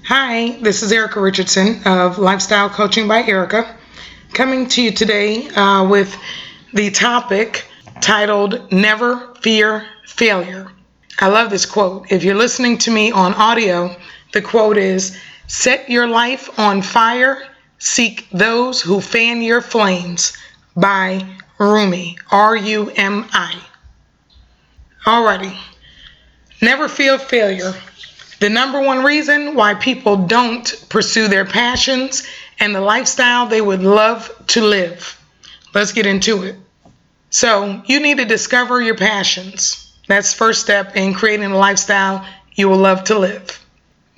Hi, this is Ericka Richardson of Lifestyle Coaching by Ericka, coming to you today with the topic titled Never Fear Failure. I love this quote. If you're listening to me on audio, the quote is, "Set your life on fire, seek those who fan your flames," by Rumi, R-U-M-I. Alrighty, never feel failure. The number one reason why people don't pursue their passions and the lifestyle they would love to live. Let's get into it. So you need to discover your passions. That's the first step in creating a lifestyle you will love to live.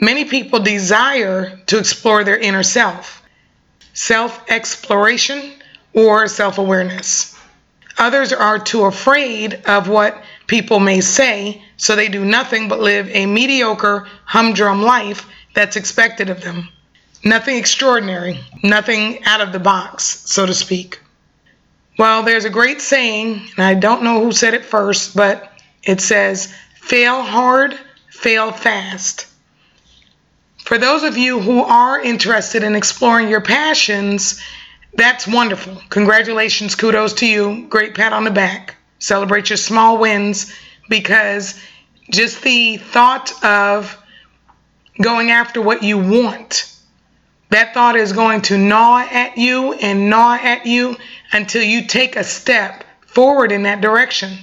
Many people desire to explore their inner self-exploration or self-awareness. Others are too afraid of what people may say, so they do nothing but live a mediocre, humdrum life that's expected of them. Nothing extraordinary, nothing out of the box, so to speak. Well, there's a great saying, and I don't know who said it first, but it says, fail hard, fail fast. For those of you who are interested in exploring your passions, that's wonderful. Congratulations, kudos to you. Great pat on the back. Celebrate your small wins, because just the thought of going after what you want, that thought is going to gnaw at you and gnaw at you until you take a step forward in that direction.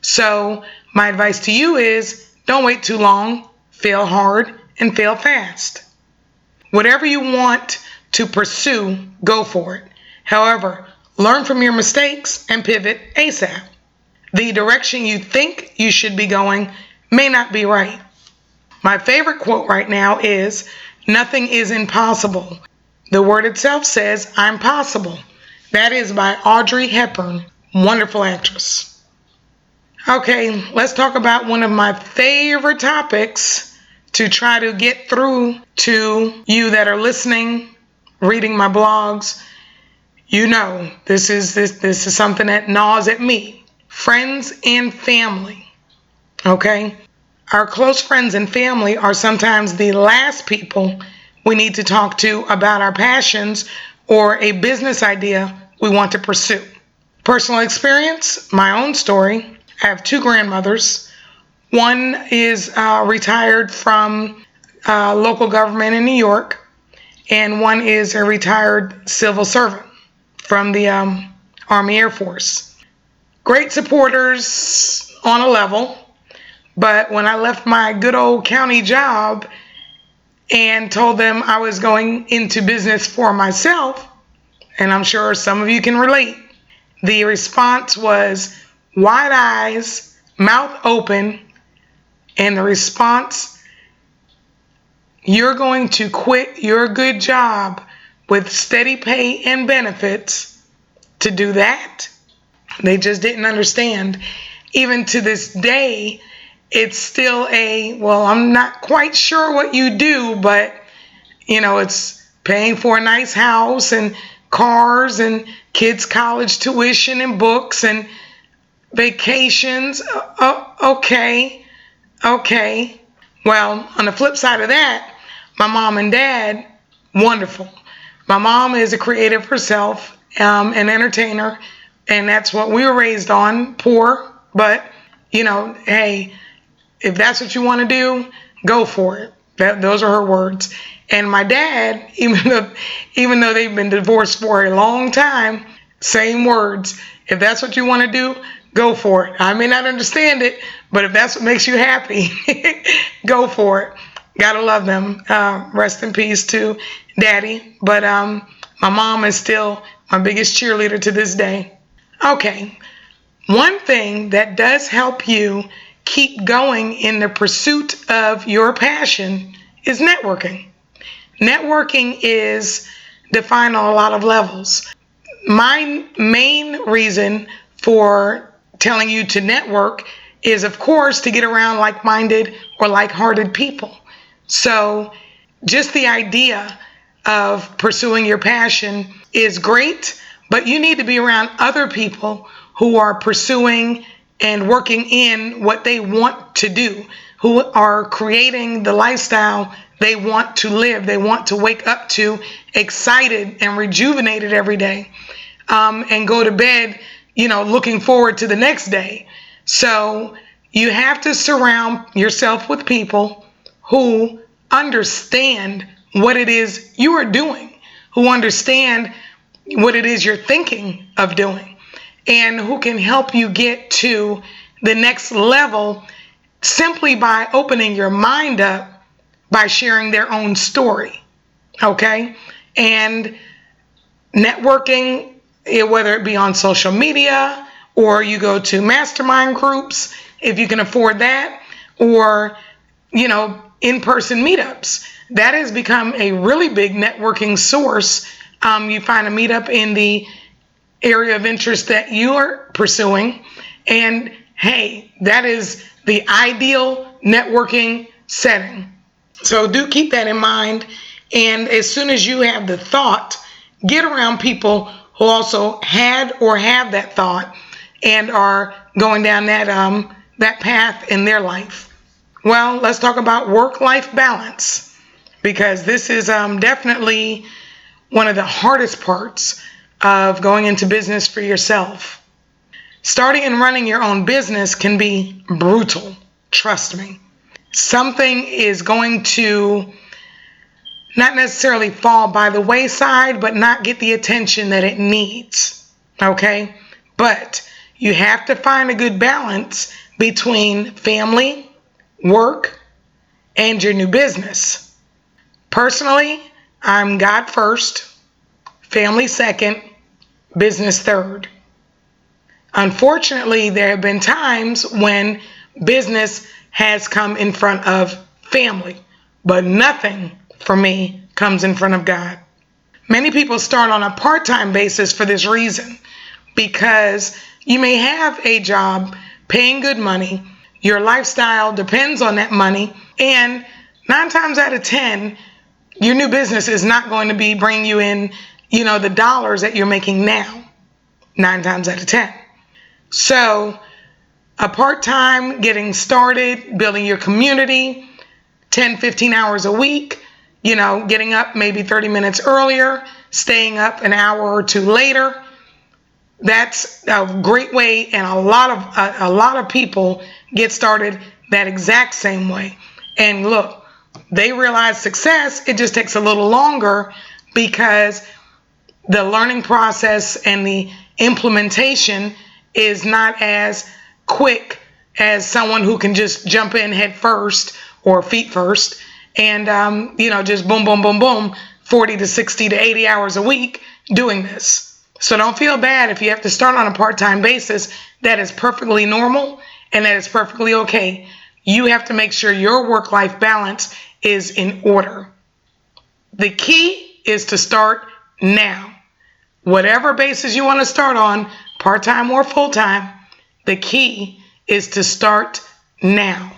So my advice to you is, don't wait too long, fail hard and fail fast. Whatever you want to pursue, go for it. However, learn from your mistakes and pivot ASAP. The direction you think you should be going may not be right. My favorite quote right now is, "Nothing is impossible. The word itself says, I'm possible." That is by Audrey Hepburn, wonderful actress. Okay, let's talk about one of my favorite topics to try to get through to you that are listening, reading my blogs. You know, this is something that gnaws at me. Friends and family, okay? Our close friends and family are sometimes the last people we need to talk to about our passions or a business idea we want to pursue. Personal experience, my own story. I have two grandmothers. One is retired from local government in New York, and one is a retired civil servant from the Army Air Force. Great supporters on a level, but when I left my good old county job and told them I was going into business for myself, and I'm sure some of you can relate, the response was wide eyes, mouth open, and the response, "You're going to quit your good job with steady pay and benefits to do that?" They just didn't understand. Even to this day, it's still well, I'm not quite sure what you do, but it's paying for a nice house and cars and kids' college tuition and books and vacations. Okay. Well, on the flip side of that, my mom and dad, wonderful. My mom is a creative herself, an entertainer, and that's what we were raised on, poor. But, hey, if that's what you want to do, go for it. Those are her words. And my dad, even though they've been divorced for a long time, same words. If that's what you want to do, go for it. I may not understand it, but if that's what makes you happy, go for it. Gotta love them. Rest in peace to Daddy. But my mom is still my biggest cheerleader to this day. Okay, one thing that does help you keep going in the pursuit of your passion is networking. Networking is defined on a lot of levels. My main reason for telling you to network is, of course, to get around like-minded or like-hearted people. So just the idea of pursuing your passion is great, but you need to be around other people who are pursuing and working in what they want to do, who are creating the lifestyle they want to live. They want to wake up to excited and rejuvenated every day, and go to bed, looking forward to the next day. So you have to surround yourself with people who understand what it is you are doing, who understand what it is you're thinking of doing, and who can help you get to the next level simply by opening your mind up, by sharing their own story. Okay? And networking, whether it be on social media, or you go to mastermind groups if you can afford that, or in-person meetups, that has become a really big networking source. You find a meetup in the area of interest that you are pursuing, and hey, that is the ideal networking setting. So do keep that in mind. And as soon as you have the thought, get around people who also had or have that thought and are going down that path in their life. Well, let's talk about work-life balance, because this is definitely one of the hardest parts of going into business for yourself. Starting and running your own business can be brutal. Trust me. Something is going to not necessarily fall by the wayside, but not get the attention that it needs. Okay? But you have to find a good balance between family, work, and your new business. Personally, I'm God first, family second, business third. Unfortunately, there have been times when business has come in front of family, but nothing for me comes in front of God. Many people start on a part-time basis for this reason, because you may have a job paying good money, your lifestyle depends on that money, and 9 times out of 10, your new business is not going to be bringing you in, the dollars that you're making now, 9 times out of 10. So a part-time, getting started, building your community, 10, 15 hours a week, getting up maybe 30 minutes earlier, staying up an hour or two later. That's a great way, and a lot of people get started that exact same way. And look, they realize success. It just takes a little longer because the learning process and the implementation is not as quick as someone who can just jump in head first or feet first and, just boom, boom, boom, boom, 40 to 60 to 80 hours a week doing this. So don't feel bad if you have to start on a part-time basis. That is perfectly normal, and that is perfectly okay. You have to make sure your work-life balance is in order. The key is to start now. Whatever basis you want to start on, part-time or full-time, the key is to start now.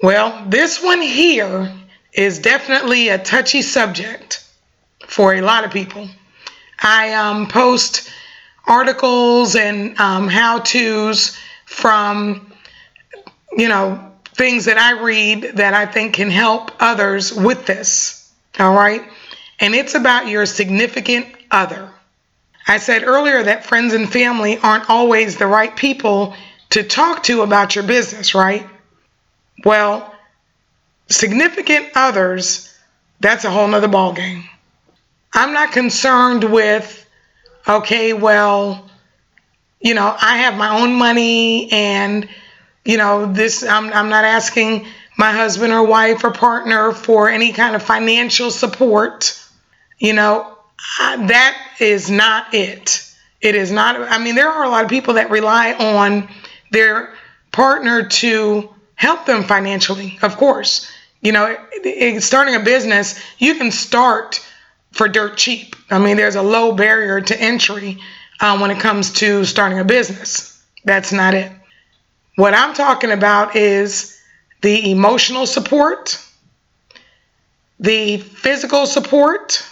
Well, this one here is definitely a touchy subject for a lot of people. I post articles and how-tos from, things that I read that I think can help others with this. All right? And it's about your significant other. I said earlier that friends and family aren't always the right people to talk to about your business, right? Well, significant others, that's a whole nother ballgame. I'm not concerned with, okay, well, I have my own money and, I'm not asking my husband or wife or partner for any kind of financial support. That is not it. It is not. There are a lot of people that rely on their partner to help them financially, of course. Starting a business, you can start for dirt cheap. There's a low barrier to entry when it comes to starting a business. That's not it. What I'm talking about is the emotional support, the physical support,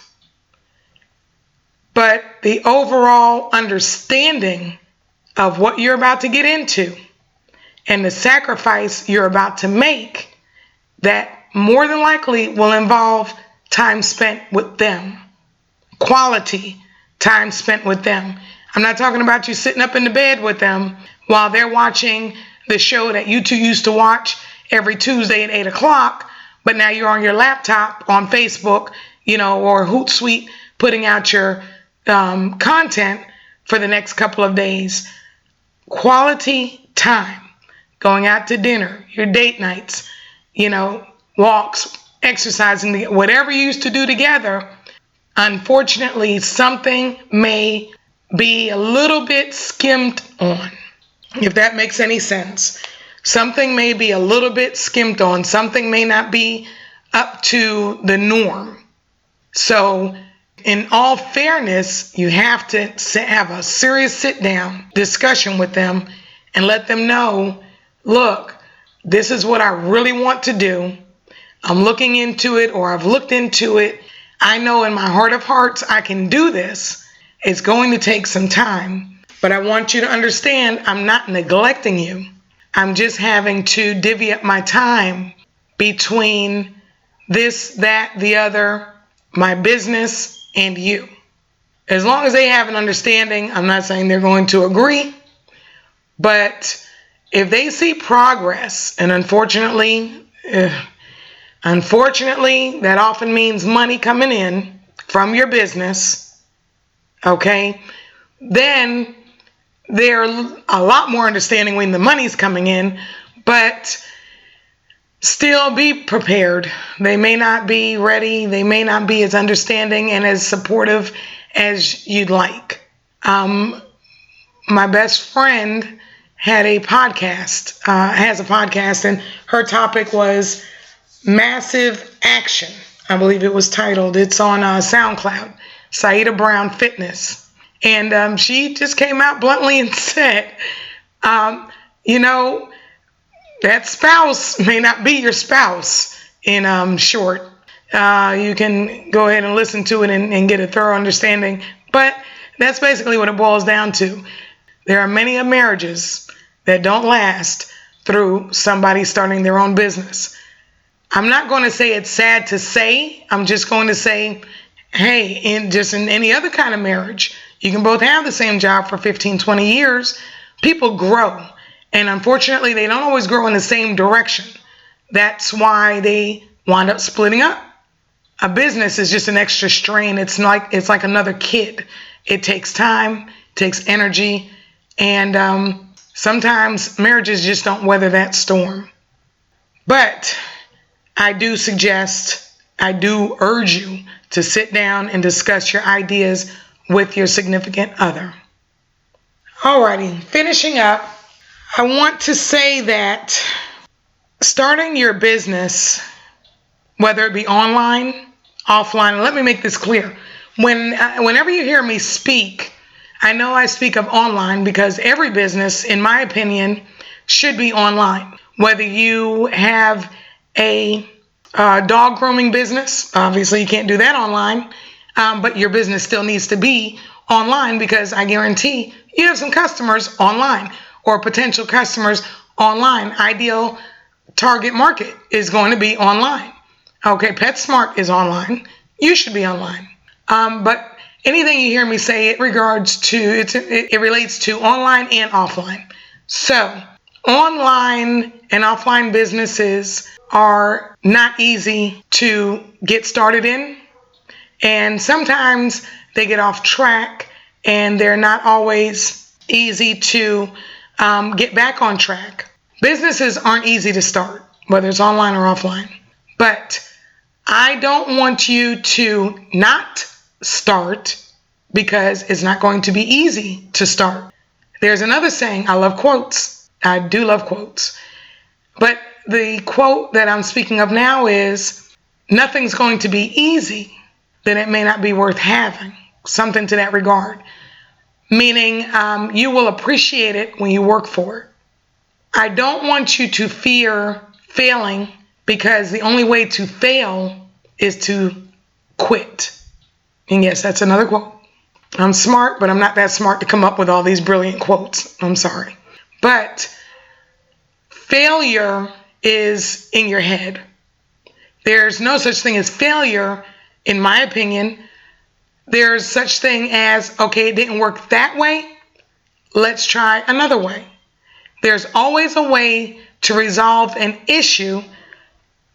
but the overall understanding of what you're about to get into and the sacrifice you're about to make, that more than likely will involve time spent with them. Quality time spent with them. I'm not talking about you sitting up in the bed with them while they're watching the show that you two used to watch every Tuesday at 8 o'clock, but now you're on your laptop on Facebook, or Hootsuite putting out your content for the next couple of days. Quality time. Going out to dinner, your date nights, walks, exercising, whatever you used to do together. Unfortunately, something may be a little bit skimmed on, if that makes any sense. Something may be a little bit skimmed on. Something may not be up to the norm. So, in all fairness, you have to have a serious sit-down discussion with them and let them know, look, this is what I really want to do. I'm looking into it, or I've looked into it. I know in my heart of hearts I can do this. It's going to take some time, but I want you to understand I'm not neglecting you. I'm just having to divvy up my time between this, that, the other, my business, and you. As long as they have an understanding, I'm not saying they're going to agree, but if they see progress, and unfortunately, that often means money coming in from your business, okay, then they're a lot more understanding when the money's coming in, but still be prepared. They may not be ready. They may not be as understanding and as supportive as you'd like. My best friend has a podcast, and her topic was Massive Action. I believe it was titled. It's on SoundCloud, Saida Brown Fitness. And she just came out bluntly and said, that spouse may not be your spouse in short. You can go ahead and listen to it and get a thorough understanding. But that's basically what it boils down to. There are many marriages that don't last through somebody starting their own business. I'm not going to say it's sad to say. I'm just going to say, hey, in any other kind of marriage, you can both have the same job for 15, 20 years. People grow. And unfortunately, they don't always grow in the same direction. That's why they wind up splitting up. A business is just an extra strain. It's like another kid. It takes time, takes energy, and sometimes marriages just don't weather that storm. But I do urge you to sit down and discuss your ideas with your significant other. Alrighty, finishing up, I want to say that starting your business, whether it be online, offline, and let me make this clear. Whenever you hear me speak, I know I speak of online because every business, in my opinion, should be online. Whether you have a dog grooming business, obviously you can't do that online, but your business still needs to be online because I guarantee you have some customers online or potential customers online. Ideal target market is going to be online. Okay, PetSmart is online. You should be online. But anything you hear me say, it relates to online and offline. So online and offline businesses are not easy to get started in. And sometimes they get off track and they're not always easy to get back on track. Businesses aren't easy to start, whether it's online or offline. But I don't want you to not start because it's not going to be easy to start. There's another saying, I love quotes. I do love quotes. But the quote that I'm speaking of now is, nothing's going to be easy, then it may not be worth having. Something to that regard. Meaning you will appreciate it when you work for it. I don't want you to fear failing because the only way to fail is to quit. And yes, that's another quote. I'm smart, but I'm not that smart to come up with all these brilliant quotes. I'm sorry. But failure is in your head. There's no such thing as failure, in my opinion. There's such thing as, okay, it didn't work that way. Let's try another way. There's always a way to resolve an issue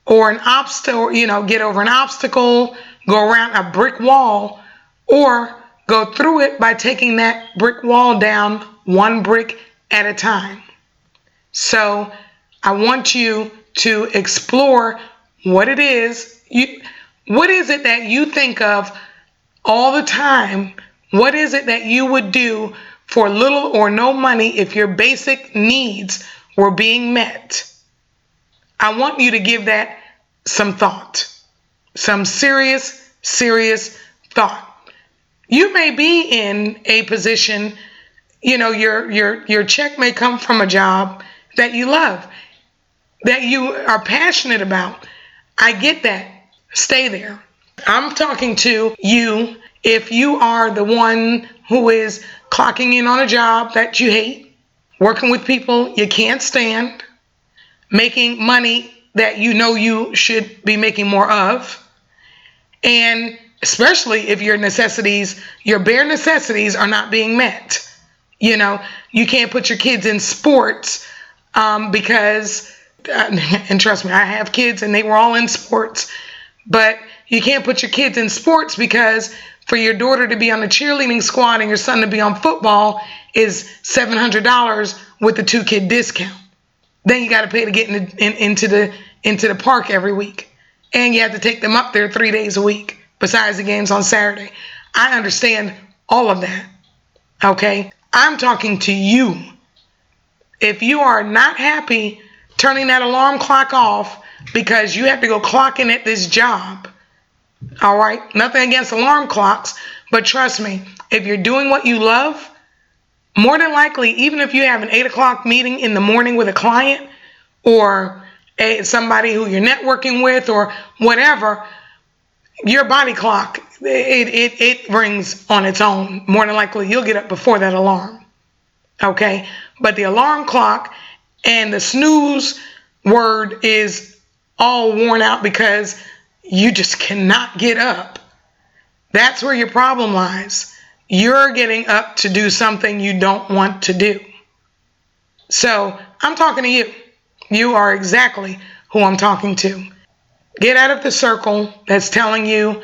or an obstacle, get over an obstacle, go around a brick wall, or go through it by taking that brick wall down one brick at a time. So I want you to explore what it is. What is it that you think of all the time? What is it that you would do for little or no money if your basic needs were being met? I want you to give that some thought, some serious, serious thought. You may be in a position, your check may come from a job that you love, that you are passionate about. I get that. Stay there. I'm talking to you if you are the one who is clocking in on a job that you hate, working with people you can't stand, making money that you know you should be making more of, and especially if your bare necessities are not being met. You can't put your kids in sports because, and trust me, I have kids and they were all in sports, but you can't put your kids in sports because for your daughter to be on the cheerleading squad and your son to be on football is $700 with the 2-kid discount. Then you got to pay to get into the park every week. And you have to take them up there 3 days a week besides the games on Saturday. I understand all of that. Okay? I'm talking to you. If you are not happy turning that alarm clock off because you have to go clock in at this job, all right? Nothing against alarm clocks, but trust me, if you're doing what you love, more than likely, even if you have an 8 o'clock meeting in the morning with a client or somebody who you're networking with or whatever, your body clock, it rings on its own. More than likely, you'll get up before that alarm. Okay? But the alarm clock and the snooze word is all worn out because you just cannot get up. That's where your problem lies. You're getting up to do something you don't want to do. So I'm talking to you. You are exactly who I'm talking to. Get out of the circle that's telling you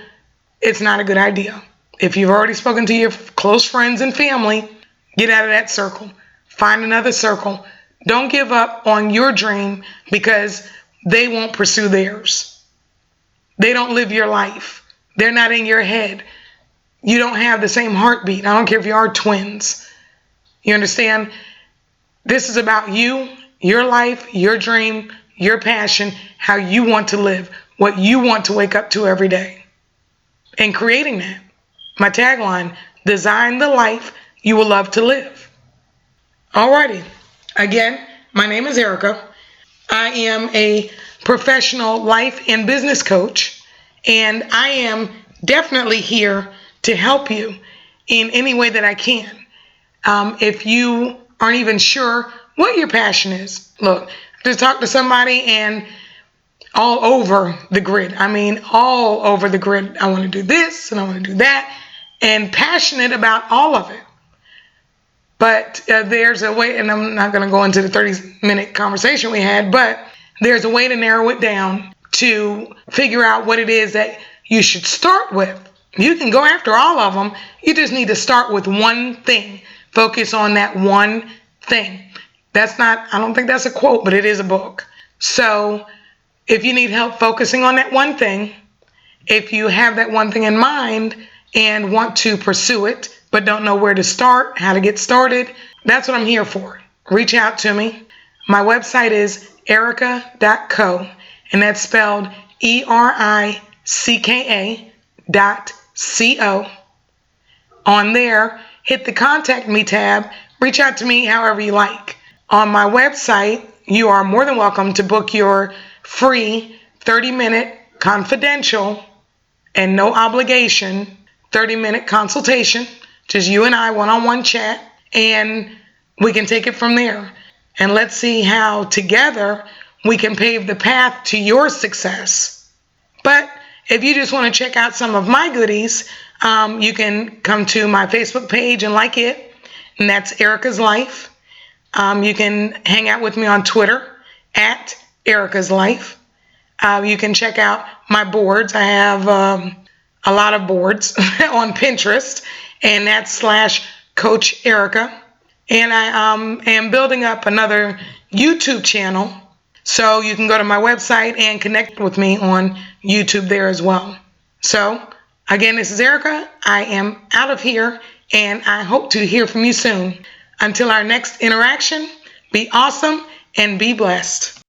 it's not a good idea. If you've already spoken to your close friends and family, get out of that circle. Find another circle. Don't give up on your dream because they won't pursue theirs. They don't live your life. They're not in your head. You don't have the same heartbeat. I don't care if you are twins. You understand? This is about you, your life, your dream, your passion, how you want to live, what you want to wake up to every day. And creating that. My tagline, design the life you will love to live. Alrighty. Again, my name is Ericka. I am a professional life and business coach, and I am definitely here to help you in any way that I can. If you aren't even sure what your passion is, look, just talk to somebody and all over the grid. I mean, all over the grid. I want to do this and I want to do that, and passionate about all of it. But there's a way, and I'm not going to go into the 30-minute conversation we had, but there's a way to narrow it down to figure out what it is that you should start with. You can go after all of them. You just need to start with one thing. Focus on that one thing. I don't think that's a quote, but it is a book. So if you need help focusing on that one thing, if you have that one thing in mind and want to pursue it, but don't know where to start, how to get started, that's what I'm here for. Reach out to me. My website is ericka.co, and that's spelled ERICKA.co. On there, hit the Contact Me tab. Reach out to me however you like. On my website, you are more than welcome to book your free 30-minute confidential and no obligation 30-minute consultation, just you and I, one-on-one chat, and we can take it from there. And let's see how together we can pave the path to your success. But if you just want to check out some of my goodies, you can come to my Facebook page and like it, and that's Ericka's Life. You can hang out with me on Twitter at Ericka's Life. You can check out my boards. I have a lot of boards on Pinterest, and that's /Coach Ericka. And I am building up another YouTube channel, so you can go to my website and connect with me on YouTube there as well. So, again, this is Ericka. I am out of here, and I hope to hear from you soon. Until our next interaction, be awesome and be blessed.